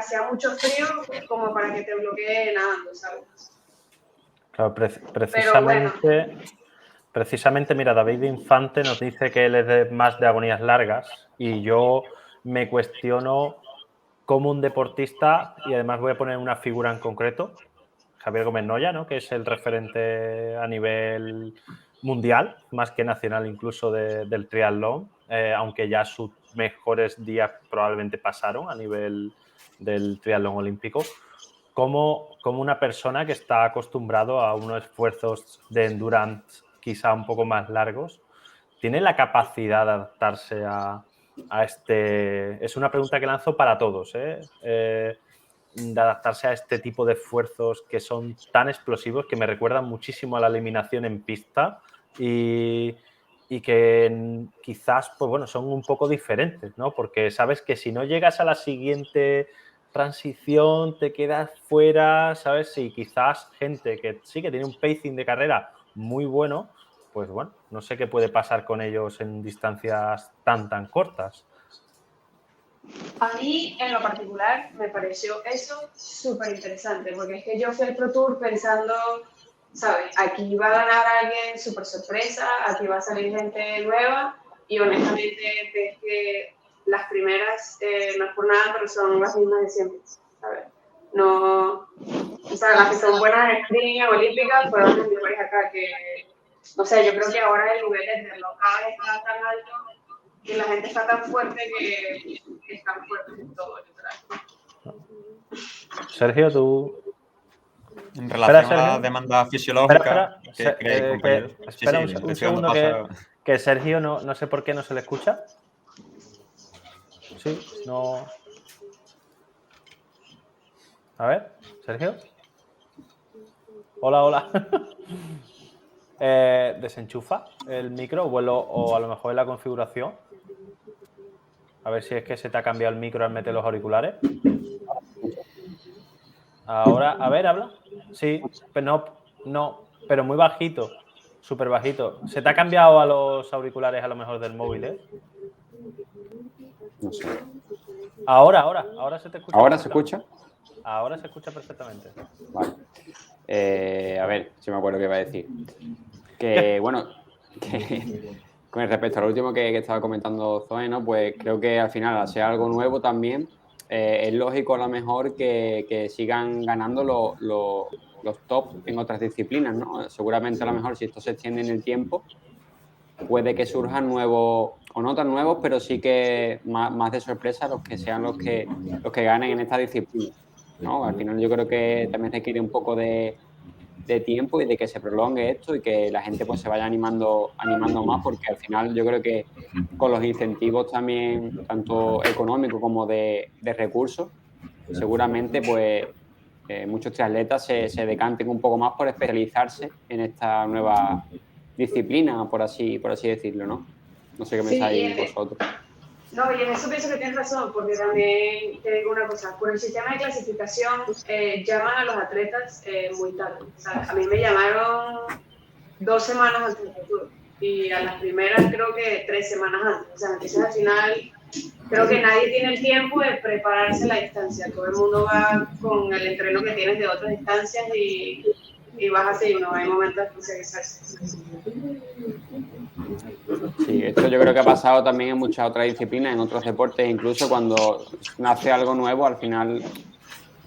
hacía mucho frío como para que te bloquee nadando, ¿sabes? Claro, Pero bueno. precisamente, mira, David Infante nos dice que él es más de agonías largas y yo me cuestiono cómo un deportista, y además voy a poner una figura en concreto, Javier Gómez Noya, ¿no?, que es el referente a nivel mundial, más que nacional incluso del triatlón, aunque ya sus mejores días probablemente pasaron a nivel del triatlón olímpico, como una persona que está acostumbrado a unos esfuerzos de endurance quizá un poco más largos, tiene la capacidad de adaptarse a este... Es una pregunta que lanzo para todos, de adaptarse a este tipo de esfuerzos que son tan explosivos, que me recuerdan muchísimo a la eliminación en pista y que quizás, pues bueno, son un poco diferentes, ¿no? Porque sabes que si no llegas a la siguiente transición, te quedas fuera, ¿sabes? Y quizás gente que sí que tiene un pacing de carrera muy bueno, pues bueno, no sé qué puede pasar con ellos en distancias tan cortas. A mí, en lo particular, me pareció eso súper interesante, porque es que yo fui al Pro Tour pensando, ¿sabes? Aquí va a ganar alguien súper sorpresa, aquí va a salir gente nueva, y honestamente ves que las primeras, no es por nada, pero son las mismas de siempre, ¿sabes? No, o sea, las que son buenas en sprint, en olímpicas, fueron las mejores acá, que, no sé, yo creo que ahora el nivel de local está tan alto y la gente está tan fuerte que están fuertes en todo, literal. Sergio, tú... En relación a la Sergio. demanda fisiológica Espera, que hay, compañeros. espera Sí, un estoy dando segundo paso. que Sergio no sé por qué no se le escucha. Sí, no... A ver, Sergio. Hola. Desenchufa el micro o a lo mejor en la configuración. A ver si es que se te ha cambiado el micro al meter los auriculares. Ahora, a ver, habla. Sí, pero no, pero muy bajito, súper bajito. ¿Se te ha cambiado a los auriculares a lo mejor del móvil, No sé. Ahora se te escucha. ¿Ahora se escucha? Ahora se escucha perfectamente. Vale. A ver, si me acuerdo qué iba a decir. Que, bueno, que con respecto al último que estaba comentando Zoe, ¿no? Pues creo que al final, al ser algo nuevo también, es lógico a lo mejor que sigan ganando los top en otras disciplinas, ¿no? Seguramente a lo mejor si esto se extiende en el tiempo, puede que surjan nuevos, o no tan nuevos, pero sí que más de sorpresa los que sean los que ganen en esta disciplina, ¿no? Al final yo creo que también requiere un poco de tiempo y de que se prolongue esto y que la gente pues se vaya animando más, porque al final yo creo que con los incentivos también, tanto económicos como de recursos, seguramente pues muchos triatletas se decanten un poco más por especializarse en esta nueva disciplina, por así decirlo, ¿no? No sé qué pensáis vosotros. No, y en eso pienso que tienes razón, porque también te digo una cosa, por el sistema de clasificación llaman a los atletas muy tarde. O sea, a mí me llamaron 2 semanas antes del Tour y a las primeras creo que 3 semanas antes. O sea, entonces al final creo que nadie tiene el tiempo de prepararse la distancia. Todo el mundo va con el entreno que tienes de otras distancias y vas así, no hay momentos de especializarse. Sí, esto yo creo que ha pasado también en muchas otras disciplinas, en otros deportes, incluso cuando nace algo nuevo, al final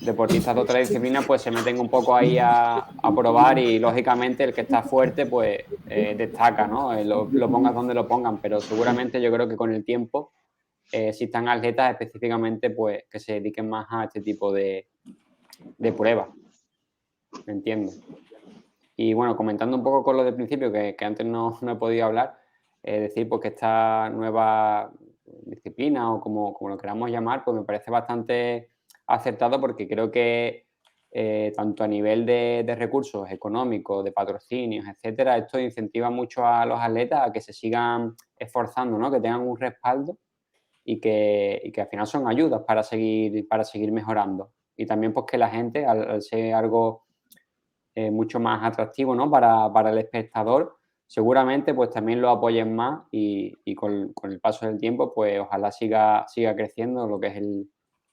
deportistas de otras disciplinas pues se meten un poco ahí a probar y lógicamente el que está fuerte pues destaca, ¿no? Lo pongas donde lo pongan, pero seguramente yo creo que con el tiempo si están atletas específicamente pues que se dediquen más a este tipo de pruebas, ¿me entiendes? Y bueno, comentando un poco con lo del principio, que antes no he podido hablar, decir pues que esta nueva disciplina o como lo queramos llamar, pues me parece bastante acertado porque creo que tanto a nivel de recursos económicos, de patrocinios, etcétera, esto incentiva mucho a los atletas a que se sigan esforzando, ¿no? Que tengan un respaldo y que al final son ayudas para seguir mejorando. Y también pues que la gente, al ser algo mucho más atractivo, ¿no? Para el espectador, seguramente pues también lo apoyen más y con el paso del tiempo pues ojalá siga creciendo lo que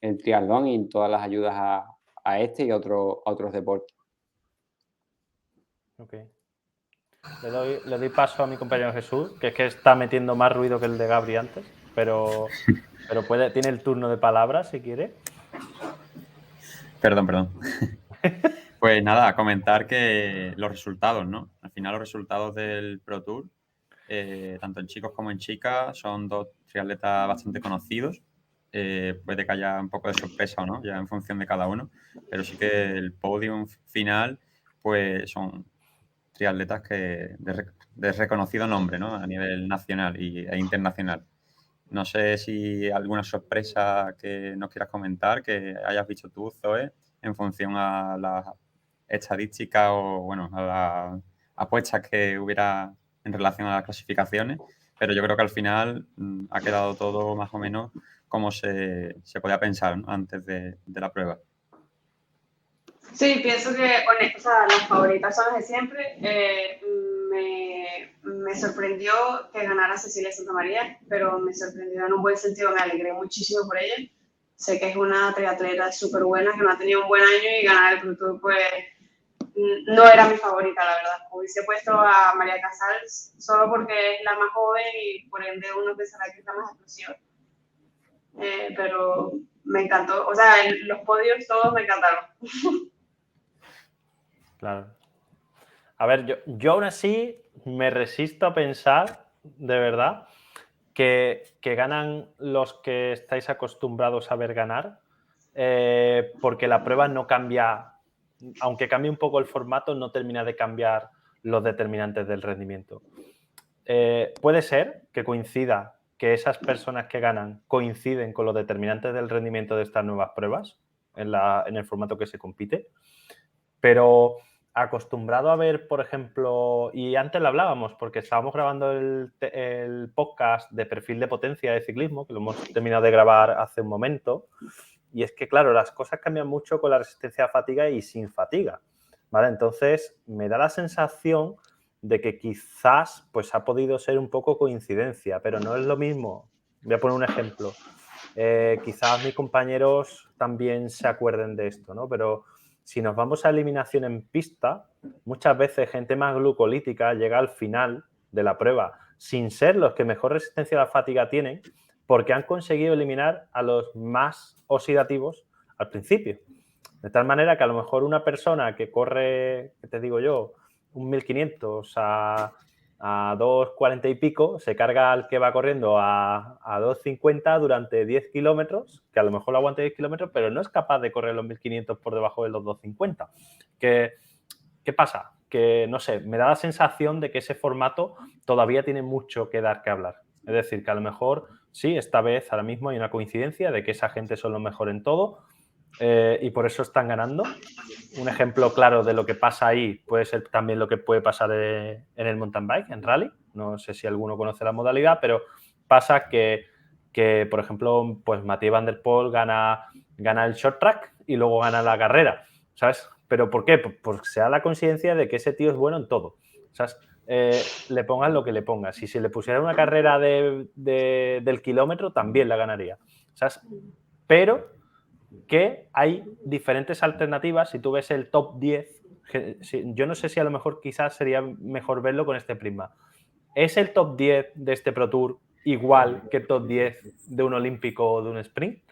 es el triatlón y todas las ayudas a este y a otros deportes. Ok. Le doy paso a mi compañero Jesús, que es que está metiendo más ruido que el de Gabri antes, pero tiene el turno de palabras si quiere. Perdón. Pues nada, comentar que los resultados, ¿no? Al final los resultados del Pro Tour, tanto en chicos como en chicas, son dos triatletas bastante conocidos. Puede que haya un poco de sorpresa o no, ya en función de cada uno, pero sí que el podium final, pues son triatletas que de reconocido nombre, ¿no? A nivel nacional e internacional. No sé si alguna sorpresa que nos quieras comentar, que hayas visto tú, Zoe, en función a las estadísticas o, bueno, a las apuestas que hubiera en relación a las clasificaciones, pero yo creo que al final ha quedado todo más o menos como se podía pensar, ¿no? Antes de la prueba. Sí, pienso que o sea, las favoritas son las de siempre. Me sorprendió que ganara Cecilia Santamaría, pero me sorprendió en un buen sentido, me alegré muchísimo por ella. Sé que es una triatleta súper buena, que no ha tenido un buen año y ganar el Pro Tour, pues no era mi favorita, la verdad. Hubiese puesto a María Casals solo porque es la más joven y por ende uno pensará que es la más explosiva. Pero me encantó, o sea, los podios todos me encantaron. Claro. A ver, yo aún así me resisto a pensar, de verdad, que ganan los que estáis acostumbrados a ver ganar, porque la prueba no cambia, aunque cambie un poco el formato, no termina de cambiar los determinantes del rendimiento. Puede ser que coincida que esas personas que ganan coinciden con los determinantes del rendimiento de estas nuevas pruebas en el formato que se compite, pero acostumbrado a ver, por ejemplo, y antes lo hablábamos porque estábamos grabando el podcast de perfil de potencia de ciclismo, que lo hemos terminado de grabar hace un momento, y es que, claro, las cosas cambian mucho con la resistencia a fatiga y sin fatiga, ¿vale? Entonces, me da la sensación de que quizás pues ha podido ser un poco coincidencia, pero no es lo mismo. Voy a poner un ejemplo. Quizás mis compañeros también se acuerden de esto, ¿no? Pero si nos vamos a eliminación en pista, muchas veces gente más glucolítica llega al final de la prueba sin ser los que mejor resistencia a la fatiga tienen, porque han conseguido eliminar a los más oxidativos al principio. De tal manera que a lo mejor una persona que corre, ¿qué te digo yo?, un 1500 a 2.40 y pico, se carga al que va corriendo a 2.50 durante 10 kilómetros, que a lo mejor lo aguante 10 kilómetros, pero no es capaz de correr los 1500 por debajo de los 2.50. ¿Qué pasa? Que, no sé, me da la sensación de que ese formato todavía tiene mucho que dar que hablar. Es decir, que a lo mejor, sí, esta vez, ahora mismo hay una coincidencia de que esa gente son los mejores en todo, y por eso están ganando. Un ejemplo claro de lo que pasa ahí puede ser también lo que puede pasar en el mountain bike, en rally. No sé si alguno conoce la modalidad, pero pasa que por ejemplo, pues Mathieu Van Der Poel gana el short track y luego gana la carrera, ¿sabes? ¿Pero por qué? Porque se da la coincidencia de que ese tío es bueno en todo, ¿sabes? Le pongas lo que le pongas. Si se le pusiera una carrera del kilómetro, también la ganaría, ¿sabes? Pero que hay diferentes alternativas. Si tú ves el top 10, yo no sé si a lo mejor quizás sería mejor verlo con este prisma. ¿Es el top 10 de este Pro Tour igual que el top 10 de un olímpico o de un sprint?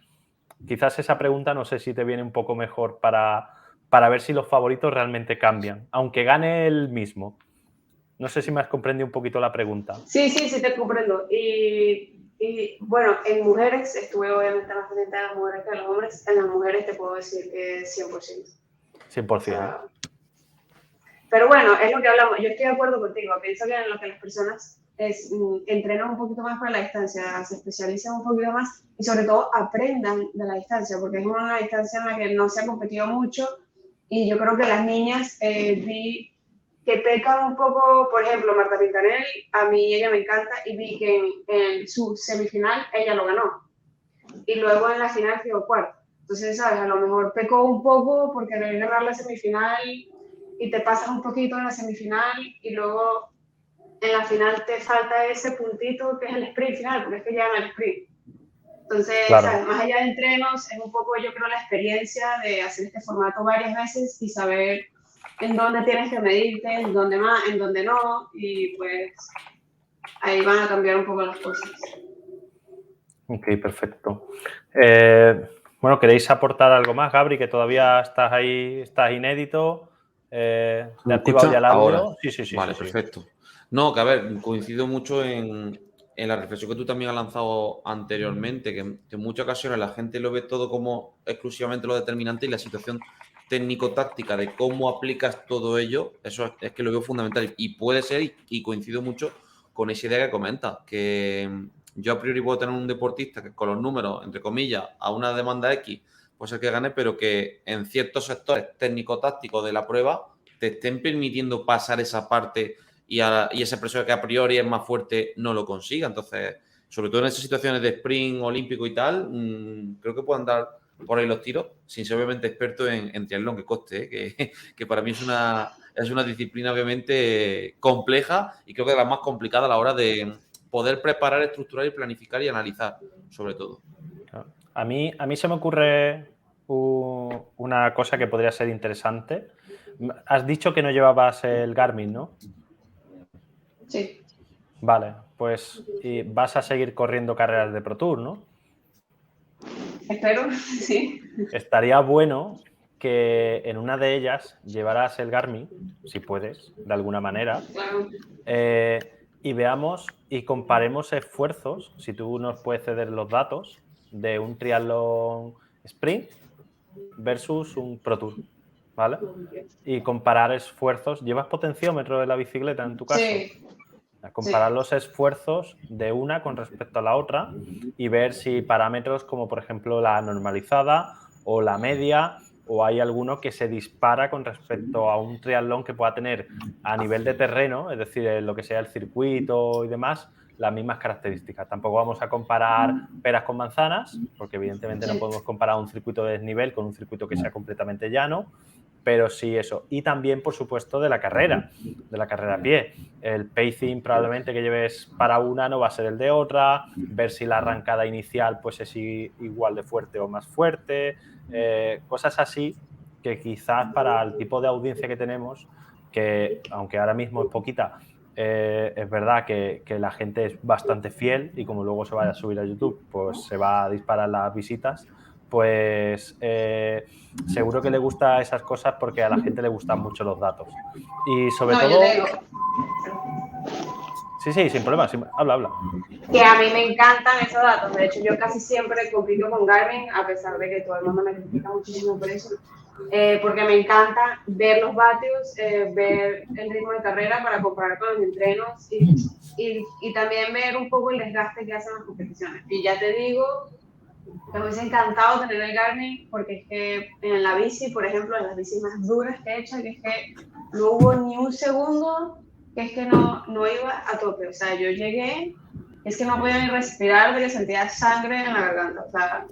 Quizás esa pregunta no sé si te viene un poco mejor para ver si los favoritos realmente cambian, aunque gane el mismo. No sé si me has comprendido un poquito la pregunta. Sí, te comprendo. Y bueno, en mujeres estuve obviamente más pendiente de las mujeres que de los hombres. En las mujeres te puedo decir que 100%. 100%. O sea, pero bueno, es lo que hablamos. Yo estoy de acuerdo contigo. Pienso que en lo que las personas entrenan un poquito más para la distancia, se especializan un poquito más y sobre todo aprendan de la distancia, porque es una distancia en la que no se ha competido mucho y yo creo que las niñas vi que pecan un poco, por ejemplo, Marta Pintanel, a mí ella me encanta y vi que en su semifinal ella lo ganó y luego en la final quedó cuarto. Entonces, ¿sabes? A lo mejor pecó un poco porque querer ganar la semifinal y te pasas un poquito en la semifinal y luego en la final te falta ese puntito que es el sprint final, porque es que ya no el sprint. Entonces, Claro. ¿sabes? Más allá de entrenos, es un poco, yo creo, la experiencia de hacer este formato varias veces y saber en dónde tienes que medirte, en dónde más, en dónde no, y pues ahí van a cambiar un poco las cosas. Ok, perfecto. Bueno, ¿queréis aportar algo más, Gabri? Que todavía estás ahí, estás inédito. ¿Te he activado ya el audio? Ahora. Sí. Vale, perfecto. No, que a ver, coincido mucho en la reflexión que tú también has lanzado anteriormente, que en muchas ocasiones la gente lo ve todo como exclusivamente lo determinante y la situación técnico-táctica de cómo aplicas todo ello, eso es que lo veo fundamental. Y puede ser, y coincido mucho con esa idea que comentas, que yo a priori puedo tener un deportista que con los números, entre comillas, a una demanda X, puede ser que gane, pero que en ciertos sectores técnico-tácticos de la prueba te estén permitiendo pasar esa parte y ese profesor que a priori es más fuerte no lo consiga. Entonces, sobre todo en esas situaciones de sprint olímpico y tal, creo que pueden dar por ahí los tiros, sin ser obviamente experto en triatlón, que coste, que para mí es una disciplina obviamente compleja y creo que es la más complicada a la hora de poder preparar, estructurar y planificar y analizar, sobre todo. A mí se me ocurre una cosa que podría ser interesante. Has dicho que no llevabas el Garmin, ¿no? Sí. Vale, pues y vas a seguir corriendo carreras de Pro Tour, ¿no? Espero, sí. Estaría bueno que en una de ellas llevaras el Garmin, si puedes, de alguna manera, Claro. y veamos y comparemos esfuerzos, si tú nos puedes ceder los datos, de un triatlón sprint versus un Pro Tour, ¿vale? Y comparar esfuerzos. ¿Llevas potenciómetro de la bicicleta en tu caso? Sí. Comparar los esfuerzos de una con respecto a la otra y ver si parámetros como por ejemplo la normalizada o la media o hay alguno que se dispara con respecto a un triatlón que pueda tener a nivel de terreno, es decir, lo que sea el circuito y demás, las mismas características. Tampoco vamos a comparar peras con manzanas, porque evidentemente no podemos comparar un circuito de desnivel con un circuito que sea completamente llano, pero sí eso. Y también, por supuesto, de la carrera a pie. El pacing probablemente que lleves para una no va a ser el de otra, ver si la arrancada inicial pues es igual de fuerte o más fuerte, cosas así que quizás para el tipo de audiencia que tenemos, que aunque ahora mismo es poquita, es verdad que la gente es bastante fiel y como luego se vaya a subir a YouTube, pues se va a disparar las visitas, pues seguro que le gusta esas cosas porque a la gente le gustan mucho los datos. Y sobre No, todo... yo te digo Sí, sin problema. Habla. que a mí me encantan esos datos. De hecho, yo casi siempre compito con Garmin, a pesar de que todo el mundo me critica muchísimo por eso. Porque me encanta ver los vatios, ver el ritmo de carrera para comparar con los entrenos y también ver un poco el desgaste que hacen las competiciones. Y ya te digo, que me hubiese encantado tener el Garmin porque es que en la bici, por ejemplo, en las bicis más duras que he hecho, que es que no hubo ni un segundo que es que no iba a tope. O sea, yo llegué, es que no podía ni respirar porque sentía sangre en la garganta. O sea,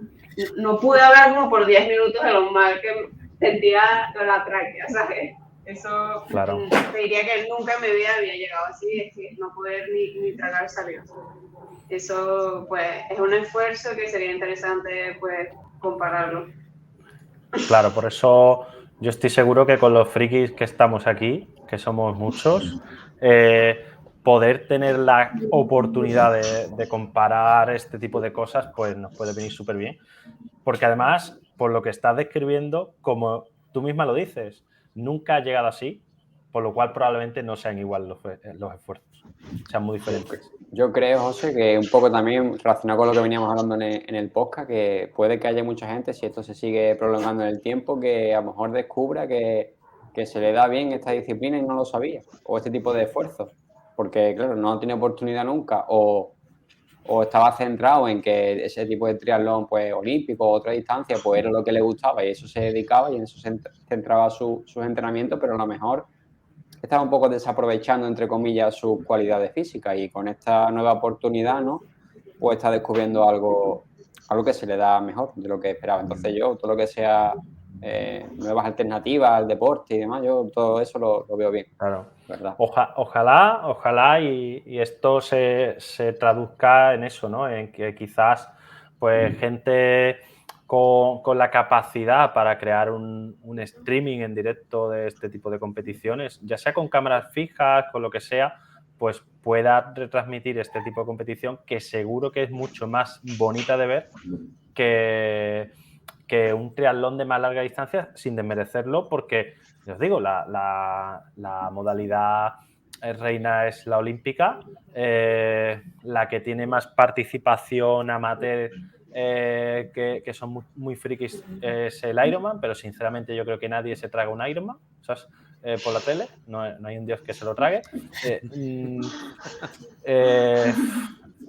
no pude hablar como por 10 minutos de lo mal que sentía la tráquea, ¿sabes? Eso Claro. te diría que nunca en mi vida había llegado así, es que no poder ni tragar saliva. Eso, pues, es un esfuerzo que sería interesante, pues, compararlo. Claro, por eso yo estoy seguro que con los frikis que estamos aquí, que somos muchos, poder tener la oportunidad de comparar este tipo de cosas, pues nos puede venir súper bien. Porque además, por lo que estás describiendo, como tú misma lo dices, nunca ha llegado así, por lo cual probablemente no sean igual los esfuerzos, sean muy diferentes. Yo creo, José, que un poco también relacionado con lo que veníamos hablando en el podcast, que puede que haya mucha gente, si esto se sigue prolongando en el tiempo, que a lo mejor descubra que se le da bien esta disciplina y no lo sabía, o este tipo de esfuerzos, porque claro, no tiene oportunidad nunca, o estaba centrado en que ese tipo de triatlón pues olímpico o otra distancia pues era lo que le gustaba y eso se dedicaba y en eso se centraba sus entrenamientos, pero a lo mejor estaba un poco desaprovechando, entre comillas, sus cualidades físicas y con esta nueva oportunidad, ¿no? Pues está descubriendo algo que se le da mejor de lo que esperaba. Entonces yo, todo lo que sea nuevas alternativas al deporte y demás, yo todo eso lo veo bien. Claro. ¿Verdad? Ojalá y esto se traduzca en eso, ¿no? En que quizás pues gente con la capacidad para crear un streaming en directo de este tipo de competiciones, ya sea con cámaras fijas, con lo que sea, pues pueda retransmitir este tipo de competición que seguro que es mucho más bonita de ver que un triatlón de más larga distancia, sin desmerecerlo, porque, os digo, la modalidad reina es la olímpica, la que tiene más participación amateur, que son muy frikis, es el Ironman, pero sinceramente yo creo que nadie se traga un Ironman, ¿sabes? Por la tele, no hay un dios que se lo trague.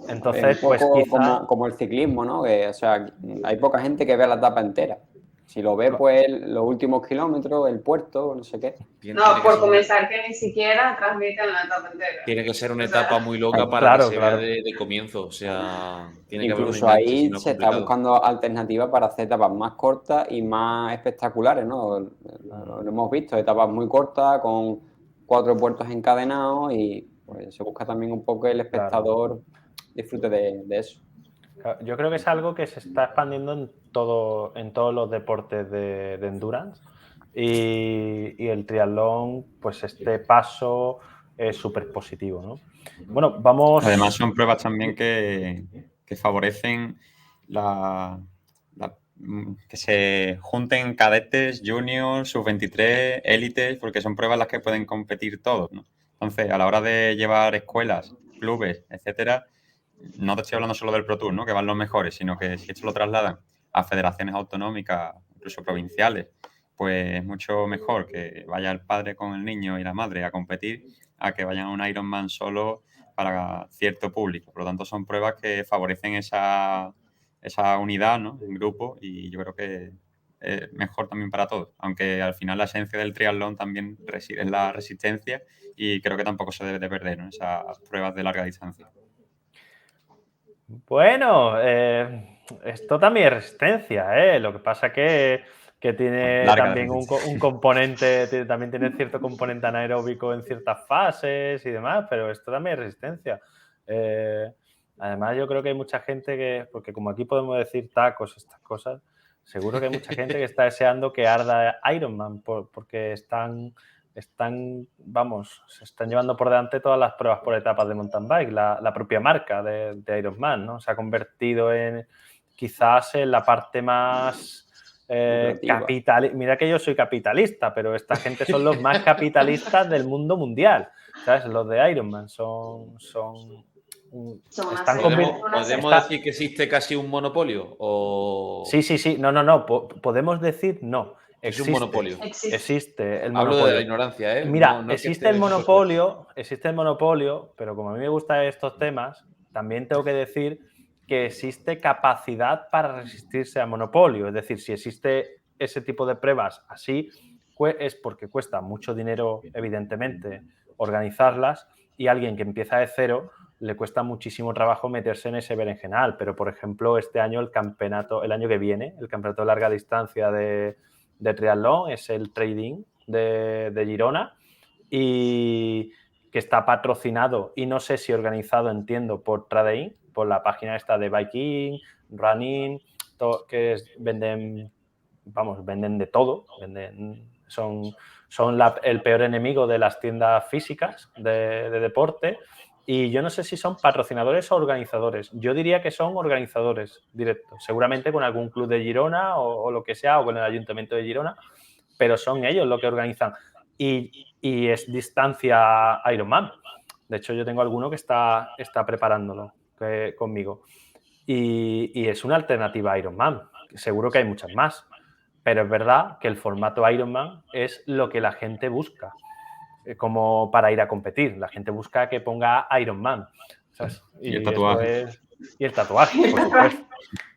Entonces, es un pues poco quizá... como el ciclismo, ¿no? Que, o sea, hay poca gente que ve la etapa entera. Si lo ve, pues los últimos kilómetros, el puerto, no sé qué. No, por comenzar que ni siquiera transmiten la etapa entera. Tiene que ser una etapa muy loca para claro, que se vea de comienzo. O sea, tiene que haber un Incluso enganche, si ahí no es se está complicado. buscando alternativas para hacer etapas más cortas y más espectaculares, ¿no? Lo hemos visto, etapas muy cortas con 4 puertos encadenados y pues, se busca también un poco el espectador disfrute de eso. Yo creo que es algo que se está expandiendo en todos los deportes de endurance y el triatlón, pues este paso es súper positivo, ¿no? Bueno, vamos... Además son pruebas también que favorecen que se junten cadetes, juniors, sub-23, élites, porque son pruebas en las que pueden competir todos, ¿no? Entonces, a la hora de llevar escuelas, clubes, etcétera, no te estoy hablando solo del Pro Tour, ¿no? Que van los mejores, sino que si esto lo trasladan a federaciones autonómicas, incluso provinciales, pues es mucho mejor que vaya el padre con el niño y la madre a competir a que vayan a un Ironman solo para cierto público. Por lo tanto, son pruebas que favorecen esa unidad, ¿no? En grupo, y yo creo que es mejor también para todos. Aunque al final la esencia del triatlón también reside en la resistencia y creo que tampoco se debe de perder, ¿no? Esas pruebas de larga distancia. Bueno, esto también es resistencia, ¿eh? Lo que pasa que tiene Larga también un componente, también tiene cierto componente anaeróbico en ciertas fases y demás, pero esto también es resistencia. Además, yo creo que hay mucha gente que, porque como aquí podemos decir tacos, estas cosas, seguro que hay mucha gente que está deseando que arda Ironman porque vamos, se están llevando por delante todas las pruebas por etapas de mountain bike, la propia marca de Ironman, ¿no? Se ha convertido quizás en la parte más capitalista. Mira que yo soy capitalista, pero esta gente son los más capitalistas del mundo mundial, ¿sabes? Los de Ironman ¿Podemos decir que existe casi un monopolio? ¿O... Sí. No. Podemos decir no. Existe un monopolio. Existe el Hablo monopolio. de la ignorancia, ¿eh? Mira, No existe el monopolio, pero como a mí me gustan estos temas, también tengo que decir que existe capacidad para resistirse al monopolio. Es decir, si existe ese tipo de pruebas así, es porque cuesta mucho dinero, evidentemente, organizarlas, y alguien que empieza de cero le cuesta muchísimo trabajo meterse en ese berenjenal. Pero, por ejemplo, este año el año que viene, el campeonato de larga distancia de triatlón es el Trading de Girona, y que está patrocinado y no sé si organizado, entiendo, por Tradein, por la página esta de Biking, Running, venden de todo, son el peor enemigo de las tiendas físicas de deporte, y yo no sé si son patrocinadores o organizadores. Yo diría que son organizadores directos, seguramente con algún club de Girona o lo que sea, o con el Ayuntamiento de Girona, pero son ellos los que organizan. Y es distancia Ironman. De hecho, yo tengo alguno que está preparándolo conmigo. Y es una alternativa a Ironman. Seguro que hay muchas más. Pero es verdad que el formato Ironman es lo que la gente busca como para ir a competir. La gente busca que ponga Ironman, ¿sabes? Y el tatuaje. Y el tatuaje,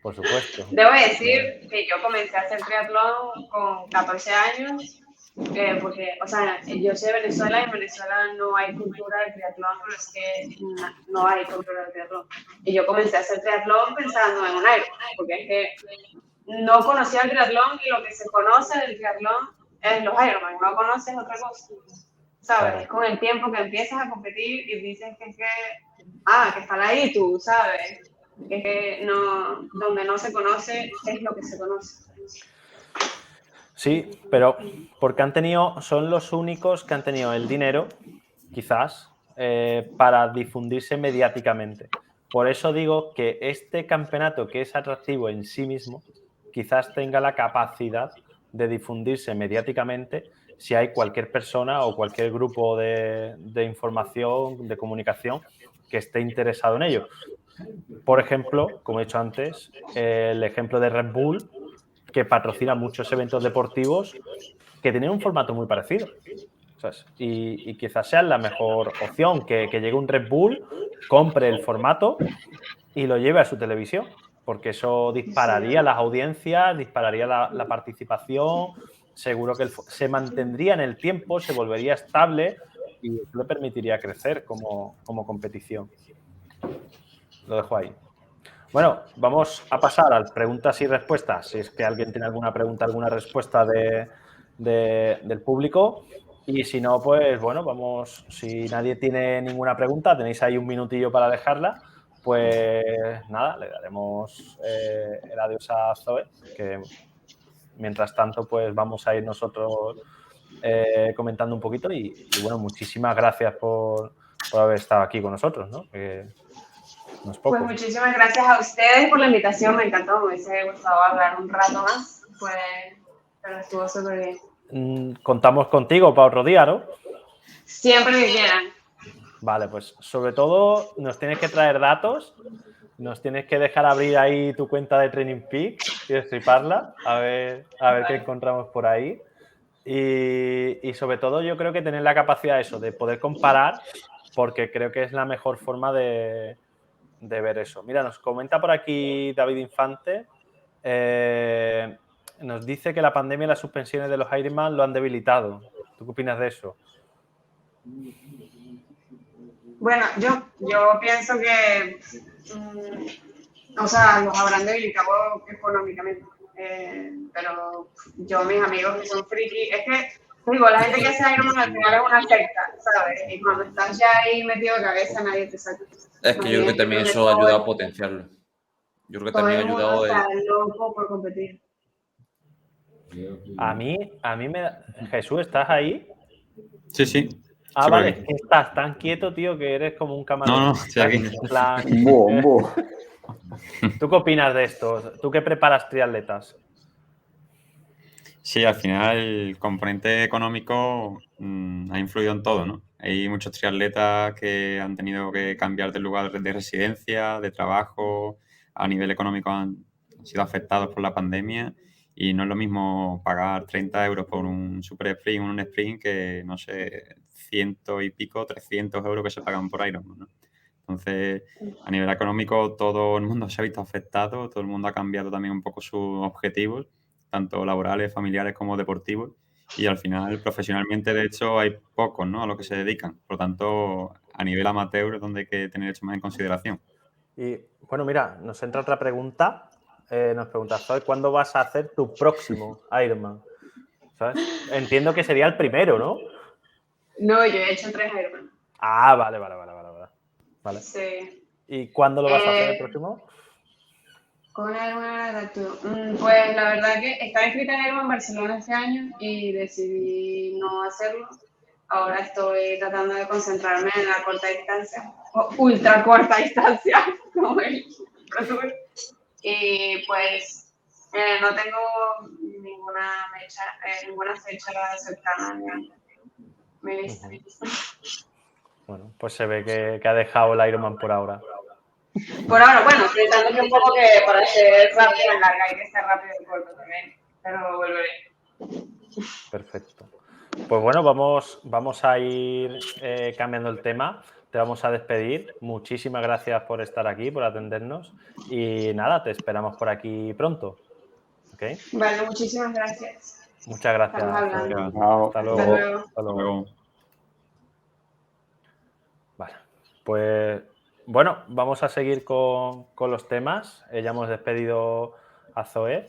por supuesto. Debo decir que yo comencé a hacer triatlón con 14 años, porque, o sea, yo soy de Venezuela y en Venezuela no hay cultura de triatlón, pero es que no hay cultura de triatlón. Y yo comencé a hacer triatlón pensando en un Ironman, porque es que no conocía el triatlón y lo que se conoce del triatlón es los Ironman, no conoces otra cosa, ¿sabes? Claro. Es con el tiempo que empiezas a competir y dices que están ahí tú, ¿sabes? Es que no, donde no se conoce es lo que se conoce. Sí, pero porque son los únicos que han tenido el dinero, quizás, para difundirse mediáticamente. Por eso digo que este campeonato, que es atractivo en sí mismo, quizás tenga la capacidad de difundirse mediáticamente si hay cualquier persona o cualquier grupo de información, de comunicación, que esté interesado en ello. Por ejemplo, como he dicho antes, el ejemplo de Red Bull, que patrocina muchos eventos deportivos que tienen un formato muy parecido. ¿Sabes? Y quizás sea la mejor opción, que llegue un Red Bull, compre el formato y lo lleve a su televisión, porque eso dispararía las audiencias, dispararía la participación, seguro que se mantendría en el tiempo, se volvería estable y eso le permitiría crecer como competición. Lo dejo ahí. Bueno, vamos a pasar a preguntas y respuestas. Si es que alguien tiene alguna pregunta, alguna respuesta del público. Y si no, pues bueno, vamos. Si nadie tiene ninguna pregunta, tenéis ahí un minutillo para dejarla. Pues nada, le daremos el adiós a Zoe, que mientras tanto, pues vamos a ir nosotros comentando un poquito. Y bueno, muchísimas gracias por haber estado aquí con nosotros, ¿no? No es poco. Pues muchísimas gracias a ustedes por la invitación, me encantó, me hubiese gustado hablar un rato más, pues, pero estuvo súper bien. Contamos contigo para otro día, ¿no? Siempre que quieran. Vale, pues sobre todo nos tienes que traer datos, nos tienes que dejar abrir ahí tu cuenta de Training Peaks y destriparla, a ver qué encontramos por ahí. Y sobre todo yo creo que tener la capacidad de poder comparar, porque creo que es la mejor forma de ver eso. Mira, nos comenta por aquí David Infante, nos dice que la pandemia y las suspensiones de los Ironman lo han debilitado. ¿Tú qué opinas de eso? Bueno, yo pienso que, o sea, los habrán debilitado económicamente, pero yo, mis amigos que son friki, es que, digo, la gente que hace Ironman al final es una secta, ¿sabes? Y cuando estás ya ahí metido de cabeza, nadie te saca. Es que yo creo que también eso ha ayudado a potenciarlo. Yo creo que Todo también ha el mundo ayudado está loco por competir. A mí me da... Jesús, ¿estás ahí? Sí, sí. Ah, Sí, vale, aquí. es que estás tan quieto, tío, que eres como un camarero. No, estoy aquí. En plan, ¿tú qué opinas de esto? ¿Tú qué preparas triatletas? Sí, al final el componente económico ha influido en todo, ¿no? Hay muchos triatletas que han tenido que cambiar de lugar de residencia, de trabajo, a nivel económico han sido afectados por la pandemia y no es lo mismo pagar 30 euros por un super sprint o un sprint que, no sé, 100 y pico, 300 euros que se pagan por Ironman, ¿no? Entonces, a nivel económico todo el mundo se ha visto afectado, todo el mundo ha cambiado también un poco sus objetivos, tanto laborales, familiares como deportivos. Y al final, profesionalmente, de hecho, hay pocos, ¿no?, a lo que se dedican. Por lo tanto, a nivel amateur es donde hay que tener eso más en consideración. Y bueno, mira, nos entra otra pregunta. Nos pregunta, ¿sabes cuándo vas a hacer tu próximo Ironman? ¿Sabes? Entiendo que sería el primero, ¿no? No, yo he hecho 3 Ironman. Ah, vale. Sí. ¿Y cuándo lo vas a hacer el próximo? ¿Con alguna gratuito? Pues la verdad que estaba inscrita en Ironman Barcelona este año y decidí no hacerlo. Ahora estoy tratando de concentrarme en la corta distancia, o ultra corta distancia, como el Pro Tour. Y pues no tengo ninguna fecha cercana en mi lista. Bueno, pues se ve que ha dejado el Ironman por ahora. Por ahora, bueno, pensando que un poco que para ser rápido en larga hay que ser rápido en corto también, pero volveré. Perfecto. Pues bueno, vamos a ir cambiando el tema. Te vamos a despedir. Muchísimas gracias por estar aquí, por atendernos. Y nada, te esperamos por aquí pronto. ¿Okay? Vale, muchísimas gracias. Muchas gracias. Estamos hablando. Hasta luego. Hasta luego. Vale, pues bueno, vamos a seguir con los temas. Ya hemos despedido a Zoe.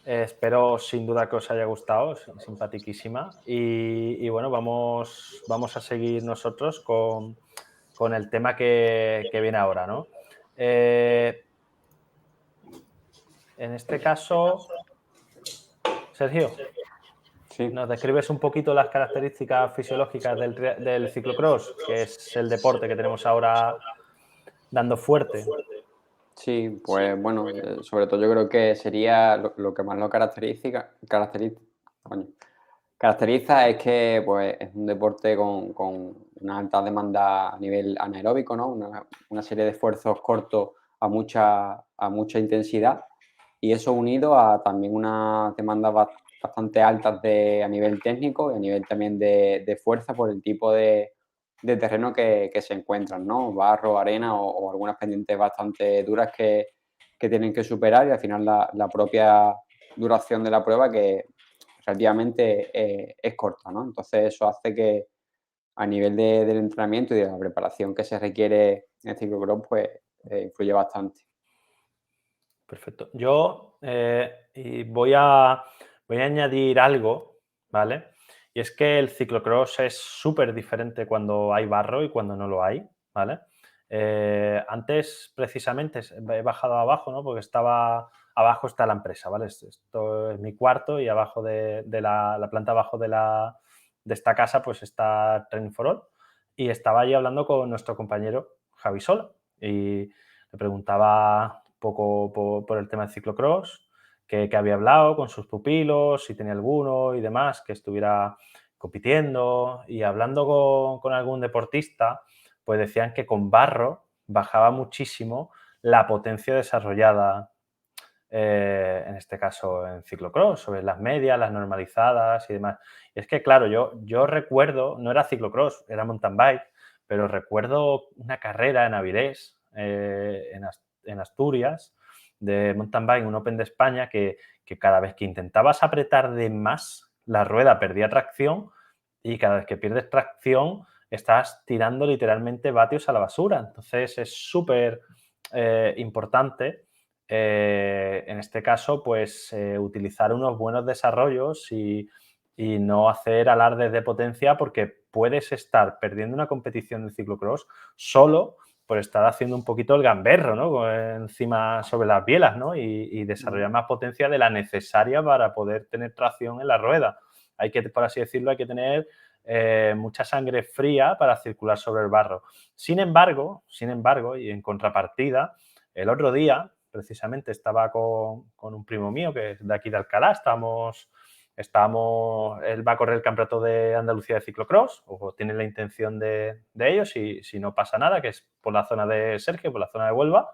Espero sin duda que os haya gustado, simpaticísima. Y bueno, vamos a seguir nosotros con el tema que viene ahora, ¿no? en este caso, Sergio, Sí. ¿nos describes un poquito las características fisiológicas del ciclocross, que es el deporte que tenemos ahora dando fuerte? Sí, pues bueno, sobre todo yo creo que sería lo que más lo caracteriza es que pues, es un deporte con una alta demanda a nivel anaeróbico, ¿no? Una serie de esfuerzos cortos a mucha intensidad, y eso unido a también unas demandas bastante altas a nivel técnico y a nivel también de fuerza por el tipo de terreno que se encuentran, ¿no? Barro, arena o algunas pendientes bastante duras que tienen que superar, y al final la propia duración de la prueba que relativamente es corta, ¿no? Entonces eso hace que a nivel del entrenamiento y de la preparación que se requiere en el ciclocross, pues influye bastante. Perfecto. Yo y voy a añadir algo, ¿vale? Y es que el ciclocross es súper diferente cuando hay barro y cuando no lo hay, ¿vale? Antes, precisamente, he bajado abajo, ¿no? Porque abajo está la empresa, ¿vale? Esto es mi cuarto y abajo de la planta abajo de esta casa, pues está Training for All. Y estaba allí hablando con nuestro compañero Javi Sola y le preguntaba un poco por el tema del ciclocross, que había hablado con sus pupilos, si tenía alguno y demás, que estuviera compitiendo, y hablando con algún deportista, pues decían que con barro bajaba muchísimo la potencia desarrollada, en este caso en ciclocross, sobre las medias, las normalizadas y demás. Y es que, claro, yo recuerdo, no era ciclocross, era mountain bike, pero recuerdo una carrera en Avilés, en Asturias, de mountain bike, un Open de España, que cada vez que intentabas apretar de más, la rueda perdía tracción, y cada vez que pierdes tracción estás tirando literalmente vatios a la basura. Entonces es súper importante, en este caso, pues utilizar unos buenos desarrollos y no hacer alardes de potencia, porque puedes estar perdiendo una competición de ciclocross solo por estar haciendo un poquito el gamberro, ¿no? Encima sobre las bielas, ¿no? Y desarrollar más potencia de la necesaria para poder tener tracción en la rueda. Hay que, por así decirlo, hay que tener mucha sangre fría para circular sobre el barro. Sin embargo, y en contrapartida, el otro día, precisamente, estaba con un primo mío que es de aquí de Alcalá, él va a correr el campeonato de Andalucía de ciclocross, o tiene la intención de ello, si no pasa nada, que es por la zona de Sergio, por la zona de Huelva.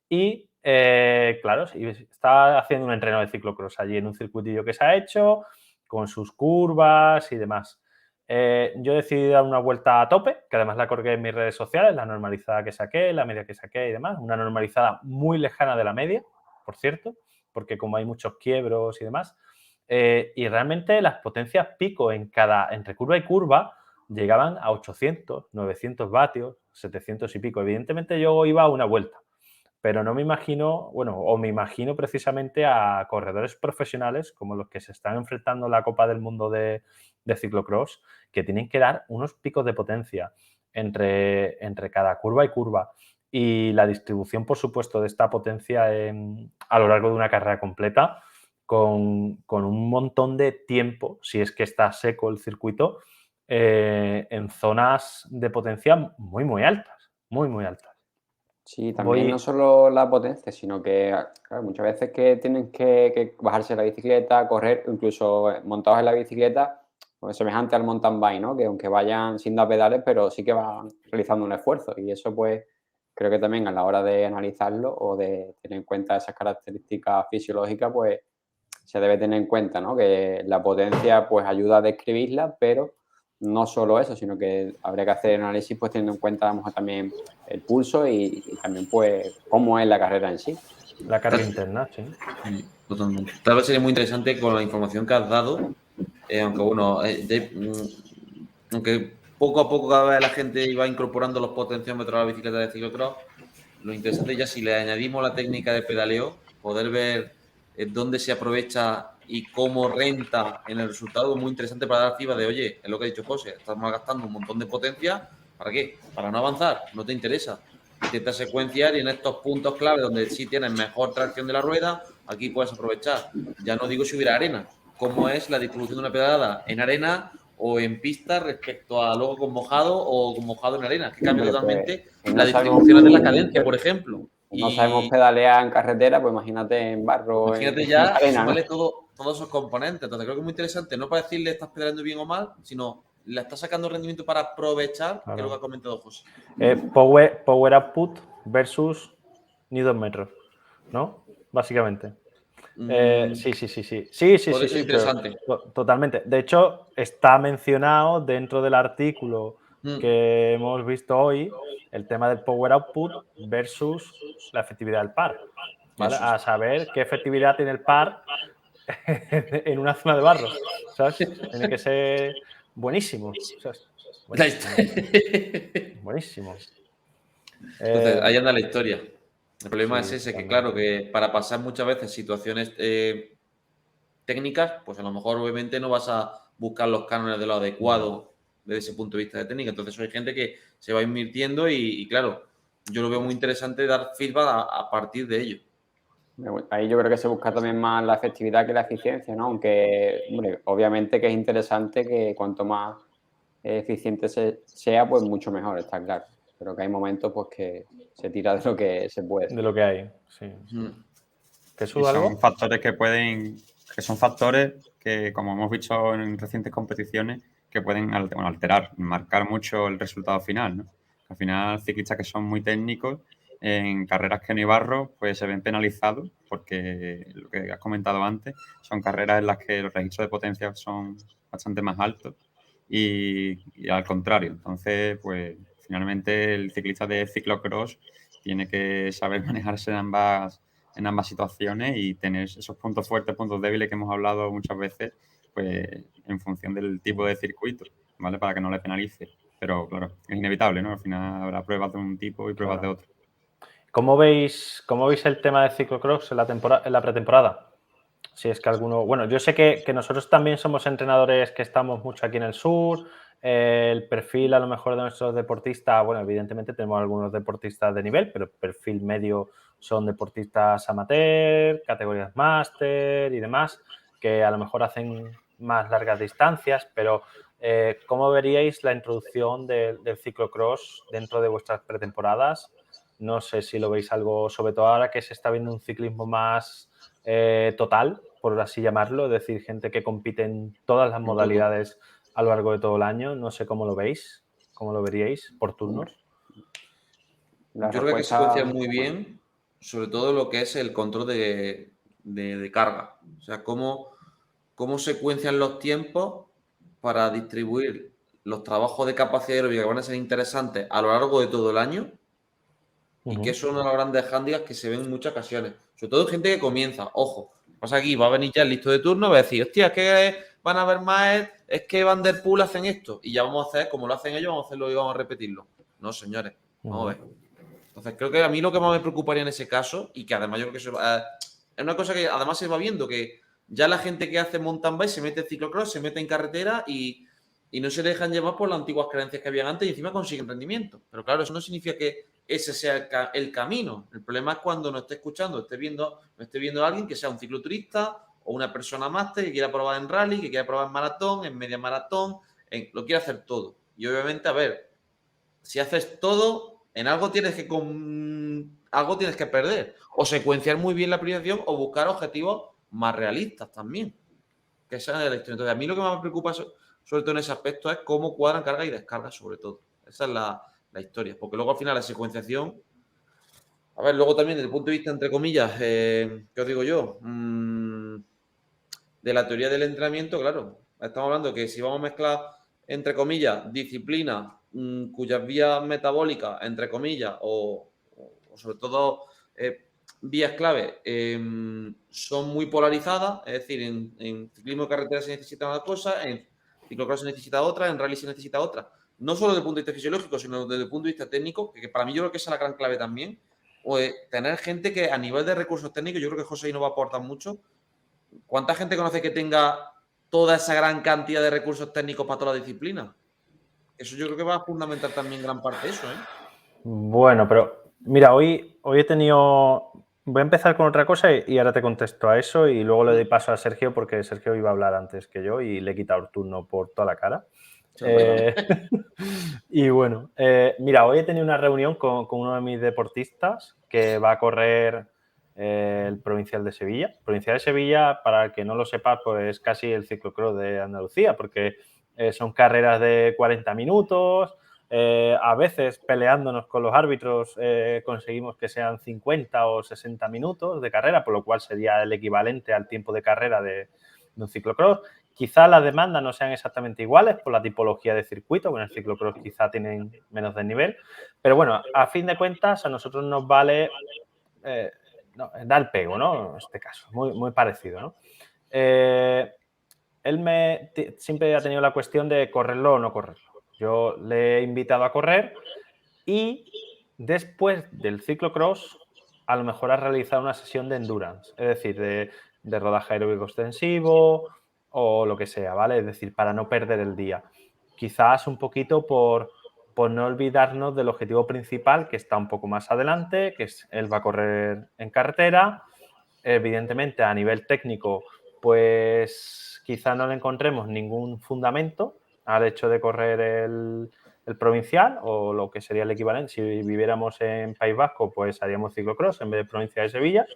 Y claro, está haciendo un entreno de ciclocross allí en un circuitillo que se ha hecho, con sus curvas y demás. Yo decidí dar una vuelta a tope, que además la colgué en mis redes sociales, la normalizada que saqué, la media que saqué y demás. Una normalizada muy lejana de la media, por cierto, porque como hay muchos quiebros y demás. Y realmente las potencias pico entre curva y curva llegaban a 800, 900 vatios, 700 y pico. Evidentemente yo iba a una vuelta, pero no me imagino, o me imagino precisamente a corredores profesionales como los que se están enfrentando en la Copa del Mundo de ciclocross, que tienen que dar unos picos de potencia entre cada curva y curva. Y la distribución, por supuesto, de esta potencia a lo largo de una carrera completa, con un montón de tiempo, si es que está seco el circuito, en zonas de potencia muy, muy altas, muy, muy altas. Sí, también no solo la potencia, sino que claro, muchas veces que tienen que bajarse de la bicicleta, correr, incluso montados en la bicicleta, pues semejante al mountain bike, ¿no? Que aunque vayan sin dar pedales, pero sí que van realizando un esfuerzo. Y eso, pues, creo que también a la hora de analizarlo o de tener en cuenta esas características fisiológicas, pues se debe tener en cuenta, ¿no? Que la potencia, pues, ayuda a describirla, pero no solo eso, sino que habría que hacer análisis, pues, teniendo en cuenta a lo mejor también el pulso y también, pues, cómo es la carrera en sí. La carga interna, sí. Totalmente. Tal vez sería muy interesante con la información que has dado, aunque bueno, aunque poco a poco cada vez la gente iba incorporando los potenciómetros a la bicicleta de ciclocross, lo interesante ya si le añadimos la técnica de pedaleo, poder ver dónde se aprovecha y cómo renta en el resultado, es muy interesante para dar FIBA de, oye, es lo que ha dicho José, estás malgastando un montón de potencia, ¿para qué? Para no avanzar, no te interesa. Intenta secuenciar y en estos puntos clave donde sí tienes mejor tracción de la rueda, aquí puedes aprovechar. Ya no digo si hubiera arena, cómo es la distribución de una pedalada en arena o en pista respecto a luego con mojado o con mojado en arena, que cambia totalmente la distribución de la cadencia, por ejemplo. No sabemos pedalear en carretera, pues imagínate en barro. Imagínate ya, súmale todos esos componentes. Entonces creo que es muy interesante, no para decirle estás pedaleando bien o mal, sino le estás sacando rendimiento para aprovechar, que es lo que ha comentado José. Power output versus Newton metros, ¿no? Básicamente. Sí. Puede ser interesante. Totalmente. De hecho, está mencionado dentro del artículo que hemos visto hoy el tema del power output versus la efectividad del par. ¿Vale? A saber qué efectividad tiene el par en una zona de barro. ¿Sabes? Tiene que ser buenísimo. ¿Sabes? Buenísimo. Entonces, ahí anda la historia. El problema es ese, que claro, que para pasar muchas veces situaciones técnicas, pues a lo mejor obviamente no vas a buscar los cánones de lo adecuado desde ese punto de vista de técnica. Entonces hay gente que se va invirtiendo y claro, yo lo veo muy interesante dar feedback a partir de ello. Ahí yo creo que se busca también más la efectividad que la eficiencia, ¿no? Aunque, hombre, obviamente que es interesante que cuanto más eficiente sea, pues mucho mejor, está claro. Pero que hay momentos pues que se tira de lo que se puede. De lo que hay, sí. ¿Jesús, algo? Son factores que son factores que, como hemos visto en recientes competiciones, que pueden alterar, marcar mucho el resultado final, ¿no? Al final, ciclistas que son muy técnicos en carreras que no hay barro, pues se ven penalizados porque lo que has comentado antes, son carreras en las que los registros de potencia son bastante más altos y al contrario. Entonces, pues finalmente el ciclista de ciclocross tiene que saber manejarse en ambas situaciones y tener esos puntos fuertes, puntos débiles que hemos hablado muchas veces, pues en función del tipo de circuito, ¿vale? Para que no le penalice. Pero claro, es inevitable, ¿no? Al final habrá pruebas de un tipo y pruebas de otro. ¿Cómo veis el tema de ciclocross en la pretemporada? Si es que alguno... Bueno, yo sé que nosotros también somos entrenadores que estamos mucho aquí en el sur. El perfil a lo mejor de nuestros deportistas, bueno, evidentemente tenemos algunos deportistas de nivel, pero perfil medio son deportistas amateur, categorías máster y demás, que a lo mejor hacen más largas distancias, pero ¿cómo veríais la introducción del ciclocross dentro de vuestras pretemporadas? No sé si lo veis algo, sobre todo ahora que se está viendo un ciclismo más total, por así llamarlo, es decir, gente que compite en todas las modalidades a lo largo de todo el año. No sé cómo lo veis, cómo lo veríais por turnos. Yo creo que hay que secuenciar muy bien, sobre todo lo que es el control de carga. O sea, cómo secuencian los tiempos para distribuir los trabajos de capacidad aeróbica que van a ser interesantes a lo largo de todo el año y que eso es uno de los grandes hándicaps que se ven en muchas ocasiones. Sobre todo gente que comienza. Ojo, pasa aquí, va a venir ya el listo de turno, va a decir, hostia, es que van a ver más, es que Van der Poel hacen esto y ya vamos a hacer como lo hacen ellos, vamos a hacerlo y vamos a repetirlo. No, señores, vamos a ver. Entonces, creo que a mí lo que más me preocuparía en ese caso, y que además yo creo que es una cosa que además se va viendo, que ya la gente que hace mountain bike se mete en ciclocross, se mete en carretera y no se dejan llevar por las antiguas creencias que habían antes y encima consiguen rendimiento. Pero claro, eso no significa que ese sea el camino. El problema es cuando no esté escuchando, no esté viendo a alguien que sea un cicloturista o una persona máster que quiera probar en rally, que quiera probar en maratón, en media maratón, lo quiere hacer todo. Y obviamente, a ver, si haces todo, en algo tienes que perder. O secuenciar muy bien la priorización o buscar objetivos más realistas también. Que esa es la historia. Entonces, a mí lo que más me preocupa, sobre todo en ese aspecto, es cómo cuadran carga y descarga, sobre todo. Esa es la historia. Porque luego, al final, la secuenciación... A ver, luego también, desde el punto de vista, entre comillas, ¿qué os digo yo? De la teoría del entrenamiento, claro. Estamos hablando que si vamos a mezclar, entre comillas, disciplinas cuyas vías metabólicas, entre comillas, o sobre todo vías clave, son muy polarizadas, es decir, en ciclismo de carretera se necesita una cosa, en ciclocross se necesita otra, en rally se necesita otra. No solo desde el punto de vista fisiológico, sino desde el punto de vista técnico, que para mí yo creo que esa es la gran clave también. O tener gente que a nivel de recursos técnicos, yo creo que José ahí nos va a aportar mucho. ¿Cuánta gente conoce que tenga toda esa gran cantidad de recursos técnicos para toda la disciplina? Eso yo creo que va a fundamentar también gran parte de eso, ¿eh? Bueno, pero mira, hoy he tenido Voy a empezar con otra cosa y ahora te contesto a eso y luego le doy paso a Sergio porque Sergio iba a hablar antes que yo y le he quitado el turno por toda la cara. Y bueno, mira, hoy he tenido una reunión con uno de mis deportistas que va a correr el Provincial de Sevilla. Provincial de Sevilla, para el que no lo sepa, pues es casi el ciclocross de Andalucía porque son carreras de 40 minutos. A veces peleándonos con los árbitros conseguimos que sean 50 o 60 minutos de carrera, por lo cual sería el equivalente al tiempo de carrera de un ciclocross. Quizá las demandas no sean exactamente iguales por la tipología de circuito, con el ciclocross quizá tienen menos desnivel, pero bueno, a fin de cuentas a nosotros nos vale da el pego, ¿no? En este caso, muy parecido, ¿no? Él siempre ha tenido la cuestión de correrlo o no correrlo. Yo le he invitado a correr y después del ciclocross a lo mejor ha realizado una sesión de endurance, es decir, de rodaje aeróbico extensivo o lo que sea, ¿vale? Es decir, para no perder el día. Quizás un poquito por no olvidarnos del objetivo principal que está un poco más adelante, que es él va a correr en carretera. Evidentemente, a nivel técnico, pues quizá no le encontremos ningún fundamento al hecho de correr el provincial o lo que sería el equivalente. Si viviéramos en País Vasco, pues haríamos ciclocross en vez de provincia de Sevilla.